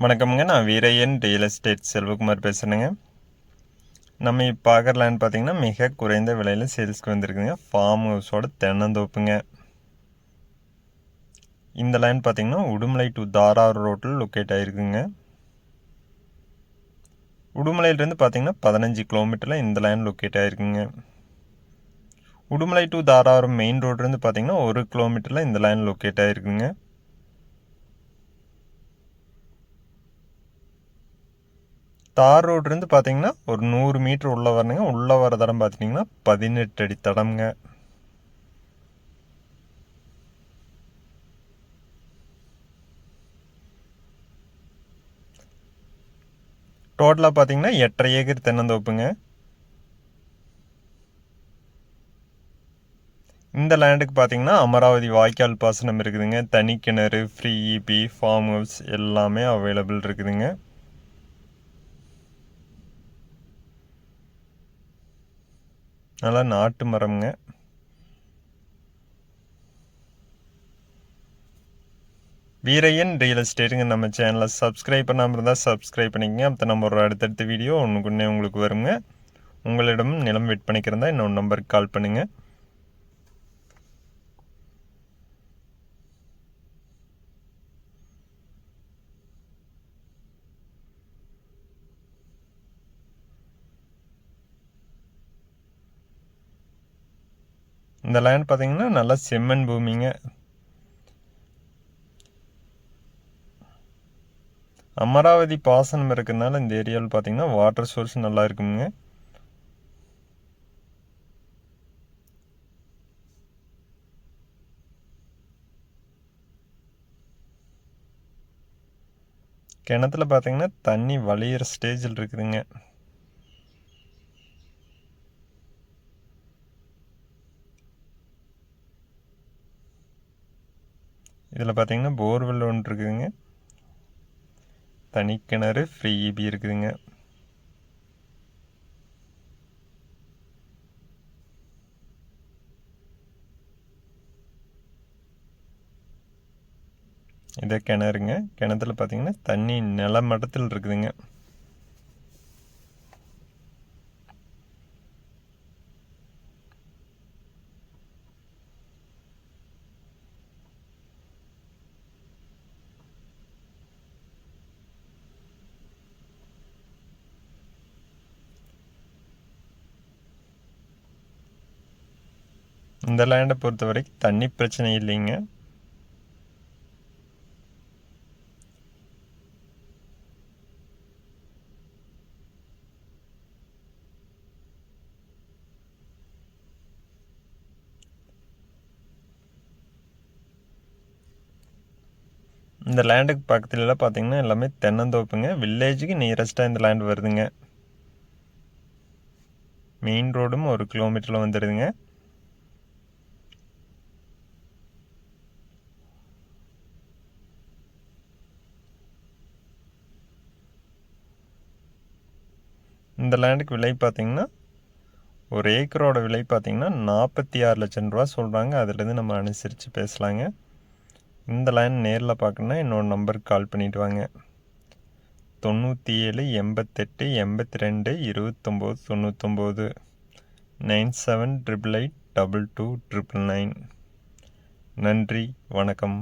வணக்கம்ங்க. நான் Veeraiyan real estate Selvakumar பேசுகிறேங்க. நம்ம இப்போ பார்க்குற லேண்ட் பார்த்தீங்கன்னா மிக குறைந்த விலையில் சேல்ஸ்க்கு வந்திருக்குங்க. ஃபார்ம் ஹவுஸோட தென்னந்தோப்புங்க. இந்த லேண்ட் பார்த்தீங்கன்னா உடுமலை டு தாரார் ரோட்டில் லொக்கேட் ஆகிருக்குங்க. உடுமலையிலேருந்து பார்த்தீங்கன்னா 15 கிலோமீட்டரில் இந்த லேண்ட் லொக்கேட் ஆகிருக்குங்க. உடுமலை டு தாரார் மெயின் ரோட்லேருந்து பார்த்தீங்கன்னா 1 கிலோமீட்டரில் இந்த லேண்ட் லொக்கேட் ஆகிருக்குங்க. தார் ரோட்லேருந்து பார்த்தீங்கன்னா ஒரு 100 மீட்டர் உள்ளே வரணுங்க. உள்ளே வர தடம் பார்த்துட்டிங்கன்னா 18 அடி தடம்ங்க. டோட்டலாக பார்த்தீங்கன்னா 8.5 ஏக்கர் தென்னந்தோப்புங்க. இந்த லேண்டுக்கு பார்த்தீங்கன்னா அமராவதி வாய்க்கால் பாசனம் இருக்குதுங்க. தனி கிணறு, ஃப்ரீ இபி, ஃபார்ம் ஹவுஸ் எல்லாமே அவைலபிள் இருக்குதுங்க. நல்லா நாட்டு மரம்ங்க. வீரையன் ரியல் எஸ்டேட்டுங்க. நம்ம சேனலை சப்ஸ்கிரைப் பண்ணாமல் இருந்தால் சப்ஸ்கிரைப் பண்ணிக்கங்க. அப்போ நம்ம ஒரு அடுத்தடுத்த வீடியோ ஒன்றுக்குன்னே உங்களுக்கு வருங்க. உங்களிடம் நிலம் விற்பனைக்கிறதா இன்னொரு நம்பருக்கு கால் பண்ணுங்கள். இந்த லேண்ட் பார்த்தீங்கன்னா நல்லா செம்மண் பூமிங்க. அமராவதி பாசனம் இருக்கிறதுனால இந்த ஏரியாவில் பார்த்தீங்கன்னா வாட்டர் சோர்ஸ் நல்லா இருக்குங்க. கிணத்துல பார்த்தீங்கன்னா தண்ணி வழியிற ஸ்டேஜில் இருக்குதுங்க. இதில் பார்த்தீங்கன்னா போர்வெல் ஒன்று இருக்குதுங்க. தனி கிணறு, ஃப்ரீ இபி இருக்குதுங்க. இதை கிணறுங்க. கிணத்துல பார்த்தீங்கன்னா தண்ணி நில மட்டத்தில் இருக்குதுங்க. இந்த லேண்டை பொறுத்த வரைக்கும் தண்ணி பிரச்சனை இல்லைங்க. இந்த லேண்டுக்கு பக்கத்துலலாம் பார்த்தீங்கன்னா எல்லாமே தென்னந்தோப்புங்க. வில்லேஜுக்கு நியரஸ்ட்டாக இந்த லேண்ட் வருதுங்க. மெயின் ரோடும் 1 கிலோமீட்டரில் வந்துடுதுங்க. இந்த லேண்டுக்கு விலை பார்த்தீங்கன்னா ஒரு ஏக்கரோட விலை பார்த்தீங்கன்னா 46 லட்சம் ரூபா சொல்கிறாங்க. அதுலேருந்து நம்ம அனுசரித்து பேசலாங்க. இந்த லேண்ட் நேரில் பார்க்கணுன்னா என்னோட நம்பருக்கு கால் பண்ணிவிட்டு வாங்க. 97 88 82 29 99 9788 22 999. நன்றி, வணக்கம்.